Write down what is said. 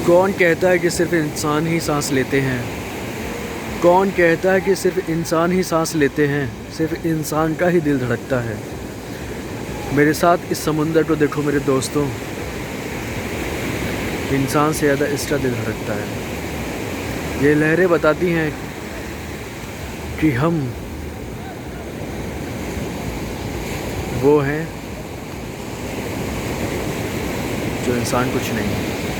कौन कहता है कि सिर्फ इंसान ही सांस लेते हैं? कौन कहता है कि सिर्फ इंसान ही सांस लेते हैं? सिर्फ इंसान का ही दिल धड़कता है। मेरे साथ इस समुंदर को देखो मेरे दोस्तों, इंसान से ज़्यादा इसका दिल धड़कता है। ये लहरें बताती हैं कि हम वो हैं जो इंसान कुछ नहीं है।